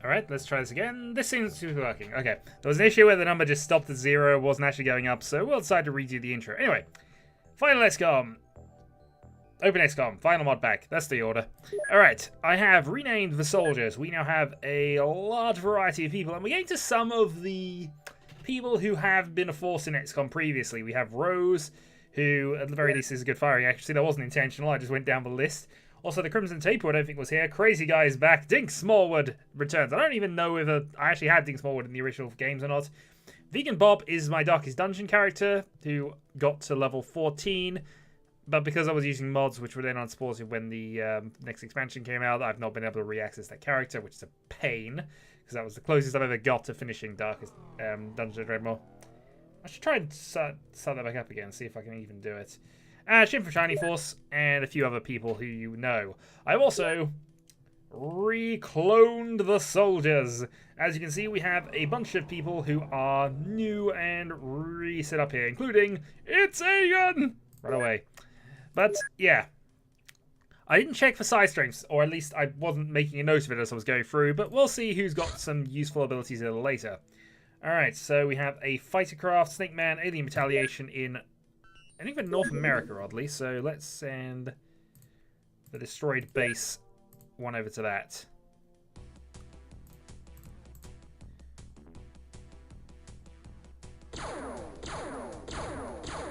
Alright, let's try this again. This seems to be working. Okay, there was an issue where the number just stopped at 0, wasn't actually going up, so we'll decide to redo the intro. Anyway, final XCOM. Open XCOM, final mod pack. That's the order. Alright, I have renamed the soldiers. We now have a large variety of people, and we're getting to some of the people who have been a force in XCOM previously. We have Rose, who at the very least is a good firing. Actually, that wasn't intentional, I just went down the list. Also, the Crimson Taper I don't think was here. Crazy Guy is back. Dink Smallwood returns. I don't even know if I actually had Dink Smallwood in the original games or not. Vegan Bob is my Darkest Dungeon character, who got to level 14. But because I was using mods, which were then unsupported when the next expansion came out, I've not been able to re-access that character, which is a pain. Because that was the closest I've ever got to finishing Darkest Dungeon of Dreadmore. I should try and start that back up again, see if I can even do it. Shin from Shiny Force, and a few other people who you know. I've also recloned the soldiers. As you can see, we have a bunch of people who are new and reset up here, including It's Aegon! Right away. But, yeah. I didn't check for side strengths, or at least I wasn't making a note of it as I was going through, but we'll see who's got some useful abilities a little later. Alright, so we have a Fightercraft, Snake Man, Alien Retaliation in... and even North America, oddly, so let's send the destroyed base one over to that.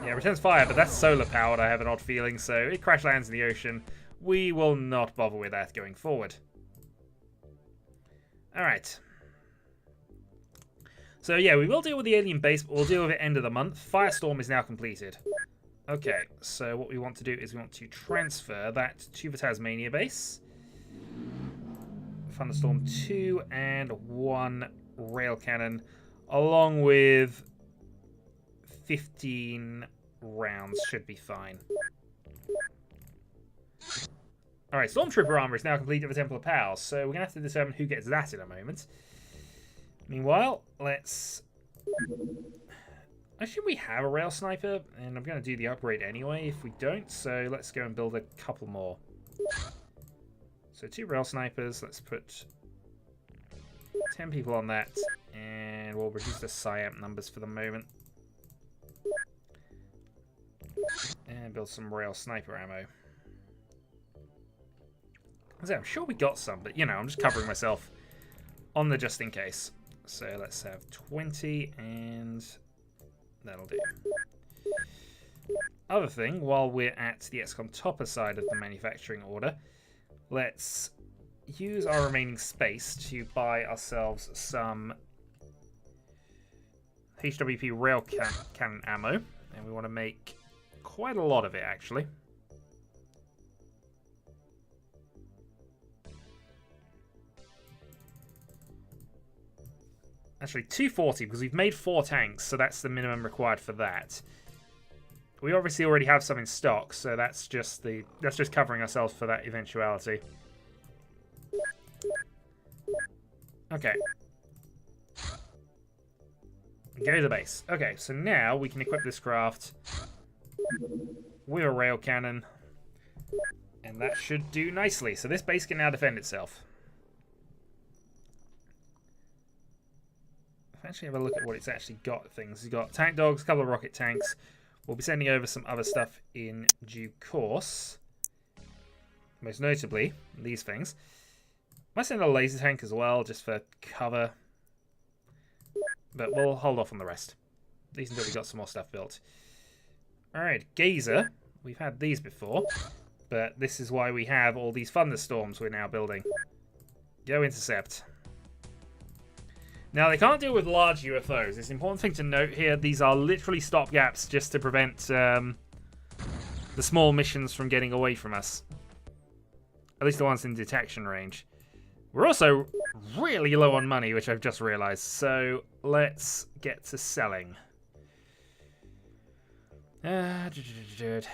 Yeah, returns fire, but that's solar powered, I have an odd feeling, so it crash lands in the ocean. We will not bother with that going forward. Alright. So yeah, we will deal with the alien base, but we'll deal with it end of the month. Firestorm is now completed. Okay, so what we want to do is we want to transfer that to the Tasmania base. Thunderstorm 2 and 1 rail cannon, along with 15 rounds should be fine. Alright, Stormtrooper armor is now complete at the Temple of Powers, so we're going to have to determine who gets that in a moment. Meanwhile, let's... Actually, we have a rail sniper, and I'm going to do the upgrade anyway if we don't, so let's go and build a couple more. So 2 rail snipers, let's put 10 people on that, and we'll reduce the SciAmp numbers for the moment. And build some rail sniper ammo. I'm sure we got some, but you know, I'm just covering myself on the just in case. So let's have 20, and that'll do. Other thing, while we're at the XCOM Topper side of the manufacturing order, let's use our remaining space to buy ourselves some HWP rail cannon ammo, and we want to make quite a lot of it actually. Actually, 240 because we've made 4 tanks, so that's the minimum required for that. We obviously already have some in stock, so that's just covering ourselves for that eventuality. Okay. Go to the base. Okay, so now we can equip this craft with a rail cannon, and that should do nicely. So this base can now defend itself. Actually have a look at what it's actually got. Things it's got tank dogs, a couple of rocket tanks. We'll be sending over some other stuff in due course. Most notably, these things. Might send a laser tank as well, just for cover. But we'll hold off on the rest. At least until we got some more stuff built. Alright, Gazer. We've had these before. But this is why we have all these thunderstorms we're now building. Go intercept. Now, they can't deal with large UFOs. It's an important thing to note here. These are literally stopgaps just to prevent the small missions from getting away from us. At least the ones in detection range. We're also really low on money, which I've just realized. So, let's get to selling. I could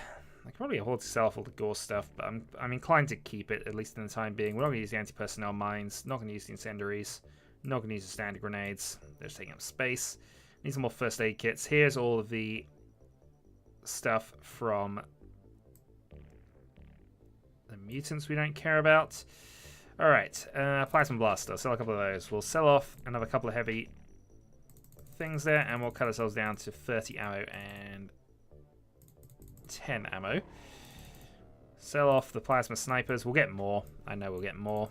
probably afford to sell off all the gore stuff, but I'm inclined to keep it, at least in the time being. We're not going to use the anti-personnel mines. Not going to use the incendiaries. Not going to use the standard grenades. They're just taking up space. Need some more first aid kits. Here's all of the stuff from the mutants we don't care about. Alright, Plasma Blaster. Sell a couple of those. We'll sell off another couple of heavy things there, and we'll cut ourselves down to 30 ammo and 10 ammo. Sell off the Plasma Snipers. We'll get more. I know we'll get more.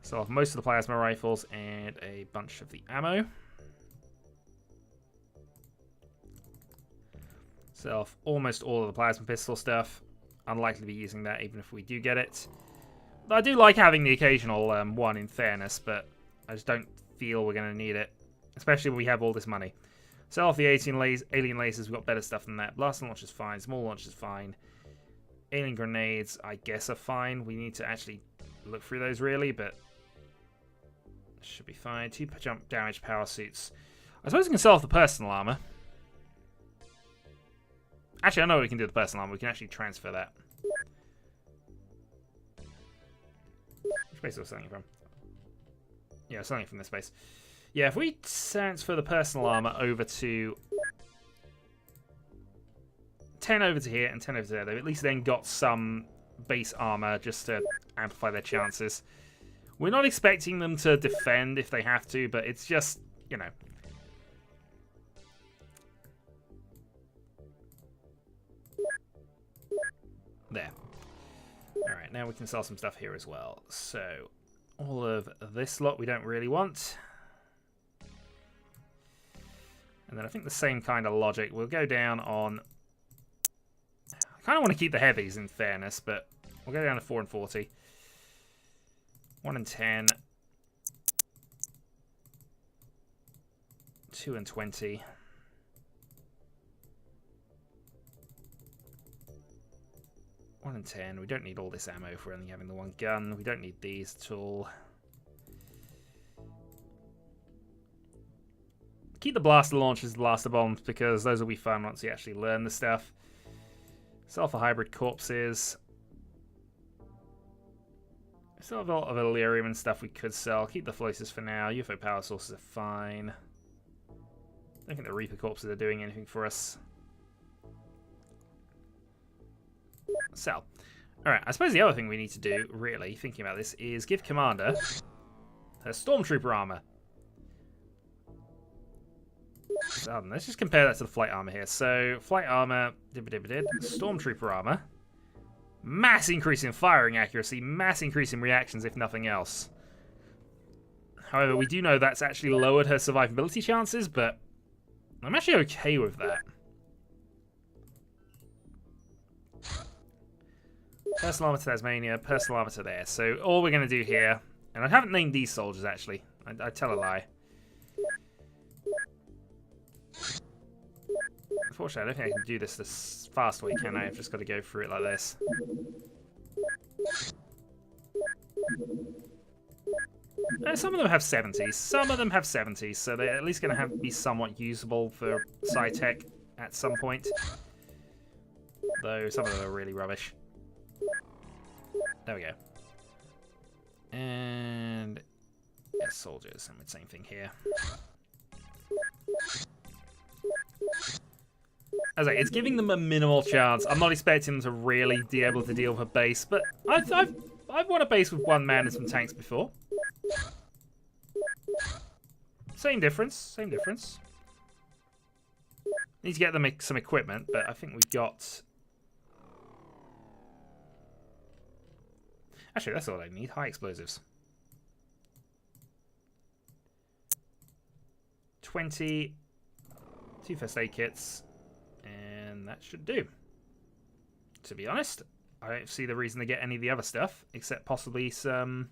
Sell off most of the Plasma Rifles and a bunch of the ammo. Sell off almost all of the Plasma Pistol stuff. Unlikely to be using that even if we do get it. I do like having the occasional one, in fairness, but I just don't feel we're going to need it. Especially when we have all this money. Sell off the alien lasers. We've got better stuff than that. Blast launch is fine. Small launch is fine. Alien grenades, I guess, are fine. We need to actually look through those, really, but should be fine. 2 jump damage power suits. I suppose we can sell off the personal armor. Actually, I know what we can do with the personal armor. We can actually transfer that. Which base are we selling it from? Yeah, selling it from this base. Yeah, if we transfer the personal armor over to 10 over to here and 10 over to there, they've at least then got some base armor just to amplify their chances. We're not expecting them to defend if they have to, but it's just, you know. There. Alright, now we can sell some stuff here as well. So, all of this lot we don't really want. And then I think the same kind of logic. We'll go down on... I kind of want to keep the heavies, in fairness, but we'll go down to 4 and 40. 1 and 10. 2 and 20. 1 and 10. We don't need all this ammo for only having the one gun. We don't need these at all. Keep the blaster launchers, the blaster bombs, because those will be fun once you actually learn the stuff. Sell for hybrid corpses. Still have a lot of Illyrium and stuff we could sell. Keep the floaters for now. UFO power sources are fine. Don't think the Reaper corpses are doing anything for us. Sell. Alright, I suppose the other thing we need to do, really, thinking about this, is give Commander her Stormtrooper armor. So, let's just compare that to the flight armor here. So, flight armor, Stormtrooper armor. Mass increase in firing accuracy, mass increase in reactions, if nothing else. However, we do know that's actually lowered her survivability chances, but I'm actually okay with that. Personal armor to Tasmania, personal armor to there. So all we're going to do here, and I haven't named these soldiers actually, I tell a lie. Unfortunately, I don't think I can do this the fast way, can I? I've just got to go through it like this. Some of them have 70s. Some of them have 70s, so they're at least going to be somewhat usable for sci-tech at some point. Though some of them are really rubbish. There we go. And yes, soldiers. And the same thing here. As I say, it's giving them a minimal chance. I'm not expecting them to really be able to deal with a base, but I've won a base with 1 man and some tanks before. Same difference. Same difference. Need to get them some equipment, but I think we've got. Actually, that's all I need. High explosives. 20. 2 first aid kits. And that should do. To be honest, I don't see the reason to get any of the other stuff, except possibly some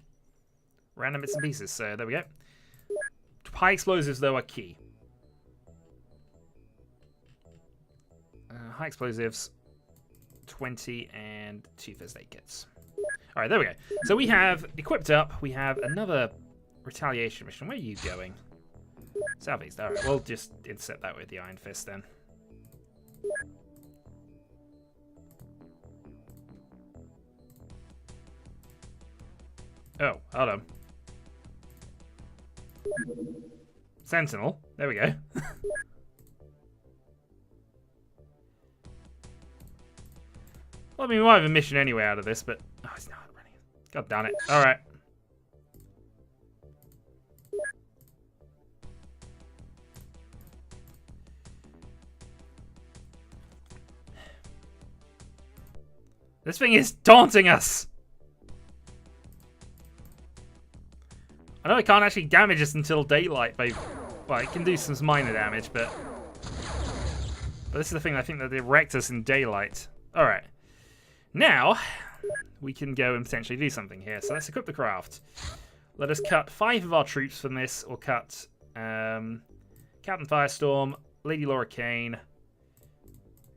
random bits and pieces. So there we go. High explosives, though, are key. High explosives, 20 and 2 first aid kits. All right, there we go. So we have equipped up. We have another retaliation mission. Where are you going? Southeast. All right, we'll just intercept that with the Iron Fist then. Oh, hold on. Sentinel. There we go. Well, I mean, we might have a mission anyway out of this, but... Oh, it's not running. God damn it. Alright. This thing is taunting us! I know it can't actually damage us until daylight, but well, it can do some minor damage, but this is the thing, I think that it wrecked us in daylight. Alright. Now, we can go and potentially do something here. So let's equip the craft. Let us cut 5 of our troops from this, or cut Captain Firestorm, Lady Laura Kane,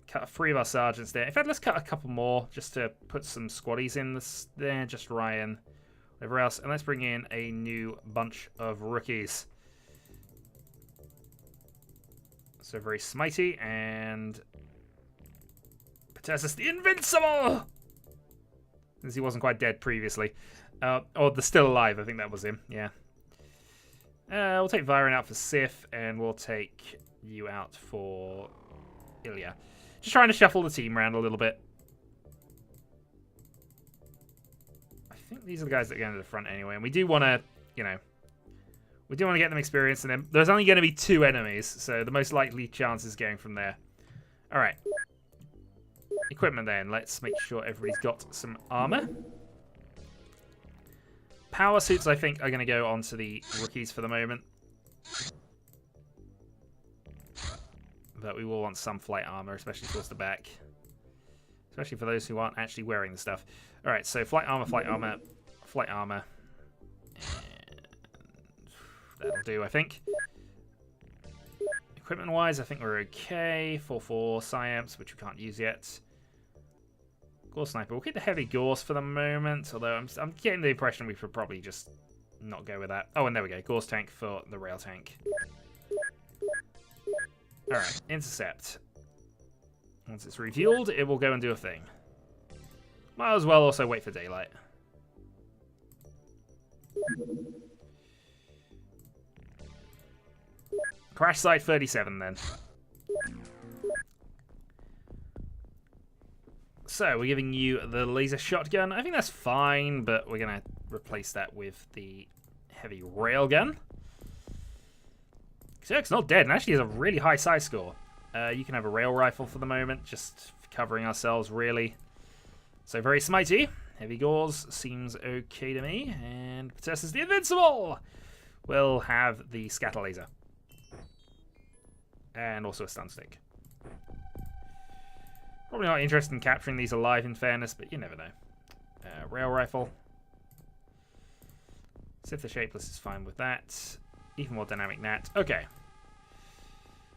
cut 3 of our sergeants there. In fact, let's cut a couple more just to put some squaddies in this there, just Ryan, whatever else. And let's bring in a new bunch of rookies. So very smitey and Petersus the Invincible! Since he wasn't quite dead previously. Or the Still Alive, I think that was him, yeah. We'll take Viren out for Sif, and we'll take you out for Ilya. Just trying to shuffle the team around a little bit. I think these are the guys that go into the front anyway, and we do want to, you know, we do want to get them experience, and then there's only going to be 2 enemies, so the most likely chance is going from there. Alright. Equipment then. Let's make sure everybody's got some armor. Power suits, I think, are going to go onto the rookies for the moment. But we will want some flight armor, especially towards the back. Especially for those who aren't actually wearing the stuff. Alright, so flight armor, flight armor, flight armor. And that'll do, I think. Equipment-wise, I think we're okay. 4-4 Psyamps, which we can't use yet. Gore Sniper. We'll keep the heavy Gauss for the moment, although I'm getting the impression we should probably just not go with that. Oh, and there we go. Gauss tank for the rail tank. Alright, intercept. Once it's refueled, it will go and do a thing. Might as well also wait for daylight. Crash site 37 then. So, we're giving you the laser shotgun. I think that's fine, but we're going to replace that with the heavy railgun. Xerx's not dead, and actually has a really high size score. You can have a rail rifle for the moment, just covering ourselves, really. So, very smitey. Heavy Gauze seems okay to me. And possesses the Invincible! We'll have the scatter laser. And also a stun stick. Probably not interested in capturing these alive, in fairness, but you never know. Rail rifle. Sith the Shapeless is fine with that. Even more dynamic nat. Okay.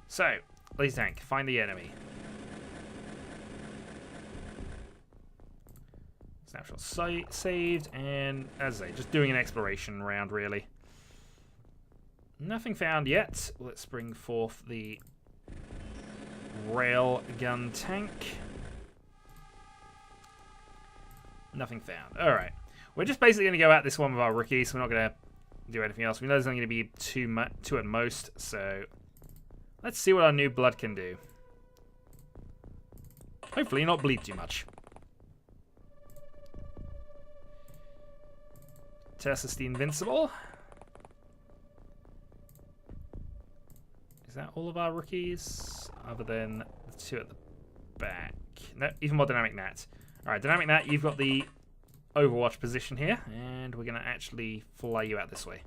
So, laser tank, find the enemy. Snapshot saved, and as I say, just doing an exploration round, really. Nothing found yet. Let's bring forth the rail gun tank. Nothing found. Alright. We're just basically going to go at this one with our rookies. We're not going to do anything else. We know there's only going to be two at most, so let's see what our new blood can do. Hopefully not bleed too much. Tersus the Invincible. Is that all of our rookies? Other than the 2 at the back. No, even more dynamic nat. Alright, dynamic nat, you've got the Overwatch position here, and we're going to actually fly you out this way.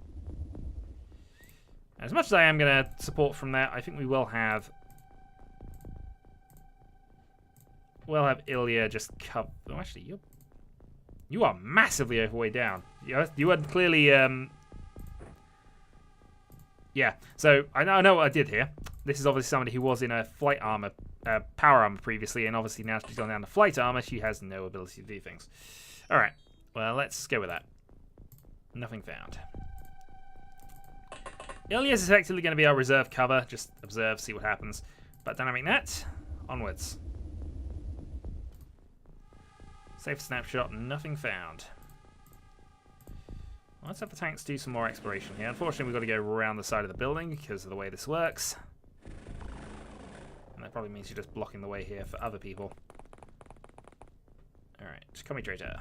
As much as I am going to support from that, I think we will have... We'll have Ilya just cover... Oh, actually, you are massively overweight down. You are clearly... Yeah, so I know what I did here. This is obviously somebody who was in a flight armor, power armor previously, and obviously now she's gone down to flight armor, she has no ability to do things. Alright, well, let's go with that. Nothing found. Ilya is effectively going to be our reserve cover. Just observe, see what happens. But dynamic net, onwards. Safe snapshot, nothing found. Let's have the tanks do some more exploration here. Unfortunately, we've got to go around the side of the building because of the way this works. And that probably means you're just blocking the way here for other people. Alright, just come traitor.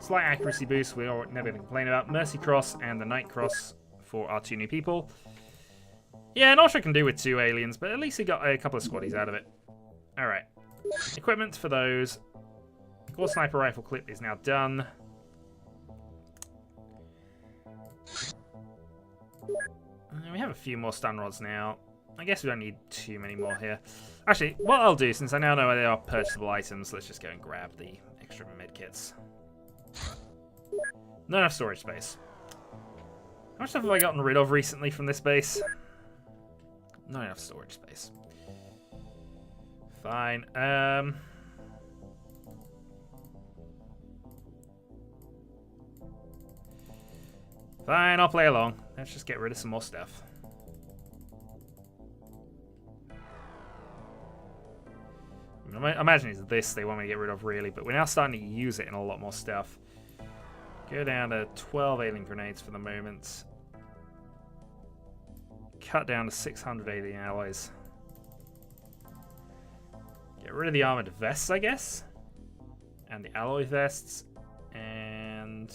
Slight accuracy boost, we're never going to complain about. Mercy Cross and the Night Cross for our 2 new people. Yeah, not sure I can do with 2 aliens, but at least he got a couple of squaddies out of it. Alright. Equipment for those. Core Sniper Rifle clip is now done. We have a few more stun rods now. I guess we don't need too many more here. Actually, what I'll do, since I now know they are purchasable items, let's just go and grab the extra medkits. Not enough storage space. How much stuff have I gotten rid of recently from this base? Not enough storage space. Fine. Fine, I'll play along. Let's just get rid of some more stuff. I imagine it's this they want me to get rid of, really, but we're now starting to use it in a lot more stuff. Go down to 12 alien grenades for the moment. Cut down to 600 alien alloys. Get rid of the armored vests, I guess. And the alloy vests. And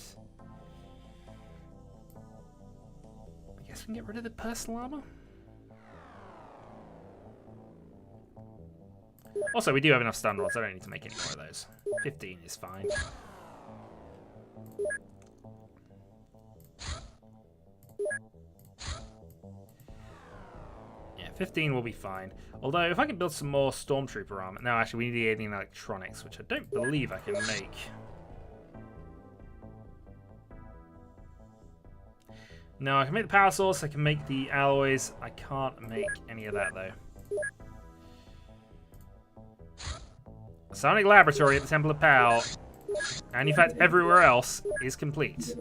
I guess we can get rid of the personal armor. Also, we do have enough stun rods. I don't need to make any more of those. 15 is fine. Yeah, 15 will be fine. Although, if I can build some more Stormtrooper armor... No, actually, we need the alien electronics, which I don't believe I can make. No, I can make the power source, I can make the alloys. I can't make any of that, though. Sonic Laboratory at the Temple of Pow, and in fact everywhere else, is complete.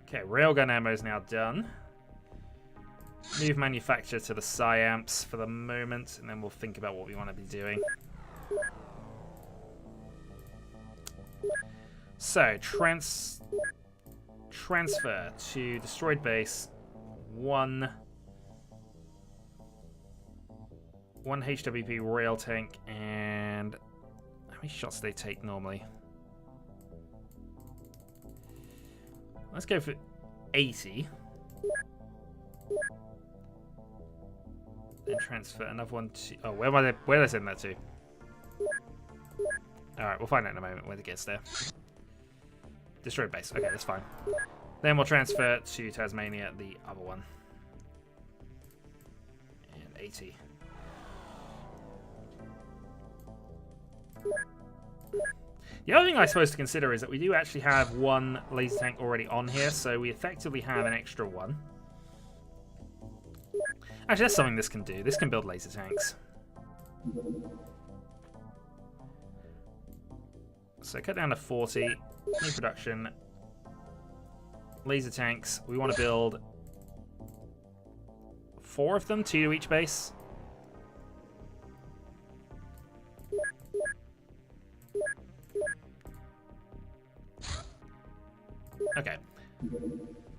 Okay, railgun ammo is now done. Move manufacture to the Psyamps for the moment, and then we'll think about what we want to be doing. So, transfer to destroyed base. One HWP rail tank, and how many shots do they take normally? Let's go for 80. Then transfer another one to... Oh, where did I send that to? Alright, we'll find out in a moment when it gets there. Destroyed base. Okay, that's fine. Then we'll transfer to Tasmania, the other one. And 80. The other thing I suppose to consider is that we do actually have one laser tank already on here, so we effectively have an extra one. Actually, that's something this can do. This can build laser tanks. So cut down to 40. New production. Laser tanks. We want to build 4 of them, 2 to each base. Okay.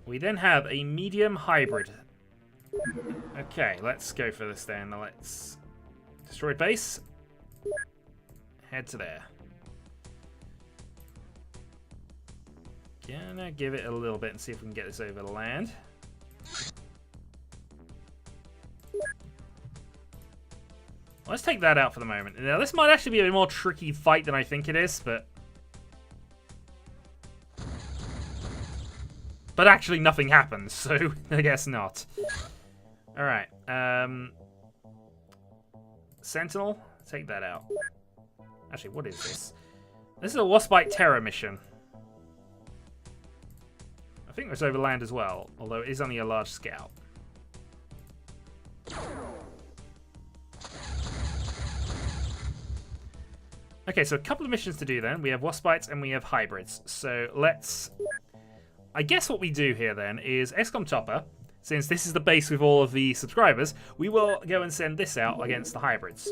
We then have a medium hybrid. Okay, let's go for this then. Let's destroy base. Head to there. Gonna give it a little bit and see if we can get this over the land. Let's take that out for the moment. Now, this might actually be a more tricky fight than I think it is, but actually nothing happens, so I guess not. Alright. Sentinel, take that out. Actually, what is this? This is a Waspite Terror mission. I think it's over land as well, although it is only a large scout. Okay, so a couple of missions to do then. We have Waspites and we have hybrids. So let's... I guess what we do here then is XCOM Chopper, since this is the base with all of the subscribers, we will go and send this out against the hybrids.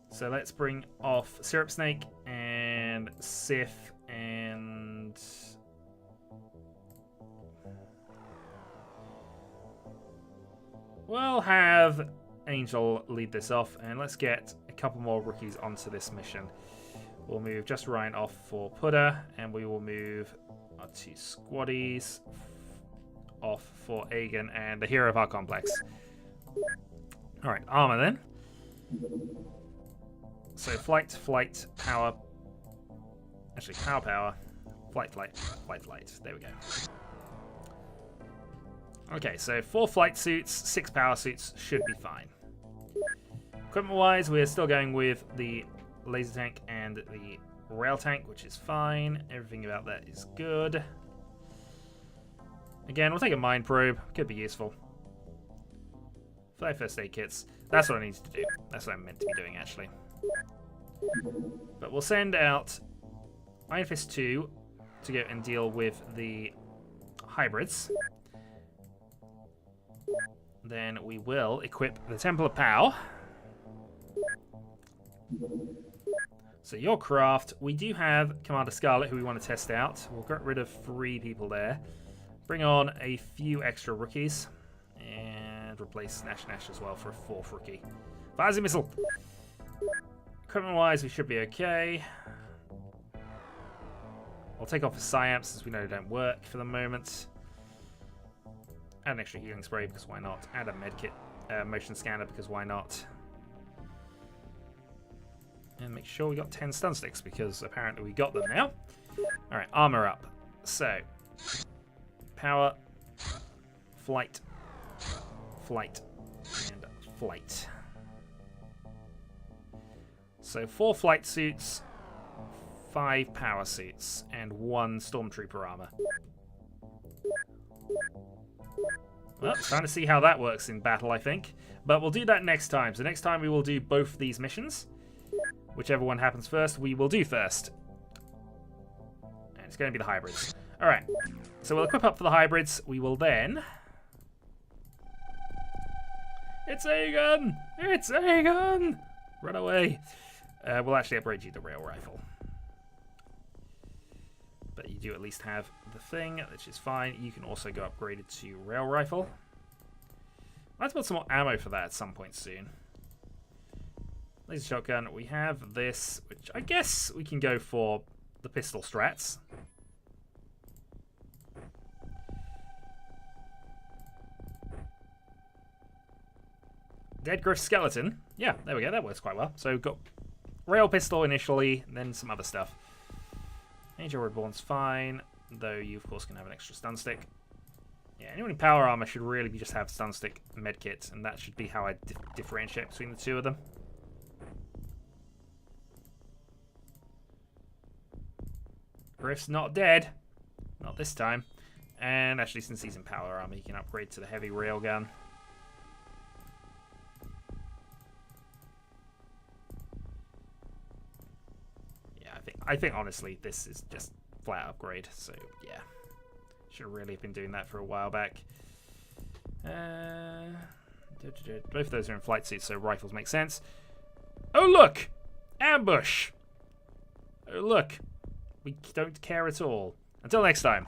So let's bring off Syrup Snake and Sif and... We'll have Angel lead this off, and let's get a couple more rookies onto this mission. We'll move just Ryan off for Pudder, and we will move our 2 squaddies off for Aegon and the hero of our complex. Alright, armor then. So flight, power. Actually, power. Flight. There we go. Okay, so 4 flight suits, 6 power suits should be fine. Equipment-wise, we're still going with the laser tank and the rail tank, which is fine. Everything about that is good. Again, we'll take a mine probe. Could be useful. 5 first aid kits. That's what I need to do. That's what I'm meant to be doing, actually. But we'll send out Iron Fist 2 to go and deal with the hybrids. Then we will equip the Temple of Pow. So your craft, we do have Commander Scarlet who we want to test out. We'll get rid of 3 people there. Bring on a few extra rookies. And replace Nash as well for a 4th rookie. Fires a missile! Equipment-wise, we should be okay. I'll take off a Psyamps since we know they don't work for the moment. Add an extra healing spray because why not? Add a medkit motion scanner because why not? And make sure we got 10 stun sticks because apparently we got them now. Alright, armor up. So, power, flight, and flight. So 4 flight suits, 5 power suits, and 1 stormtrooper armor. Well, it's time to see how that works in battle, I think. But we'll do that next time. So next time we will do both these missions. Whichever one happens first, we will do first. And it's going to be the hybrids. Alright, so we'll equip up for the hybrids. We will then... It's Aegon! It's Aegon! Run away. We'll actually upgrade you the rail rifle. But you do at least have the thing, which is fine. You can also go upgraded to rail rifle. Let's put some more ammo for that at some point soon. Laser shotgun, we have this, which I guess we can go for the pistol strats. Dead Griff skeleton. Yeah, there we go, that works quite well. So we've got rail pistol initially, and then some other stuff. Angel Reborn's fine, though you of course can have an extra stun stick. Yeah, anyone in power armor should really just have stun stick medkits, and that should be how I differentiate between the 2 of them. Griff's not dead. Not this time. And actually, since he's in power armor, he can upgrade to the heavy railgun. Yeah, I think honestly, this is just flat upgrade. So yeah, should really have been doing that for a while back. Both of those are in flight suits, so rifles make sense. Oh look, ambush. Oh look. We don't care at all. Until next time.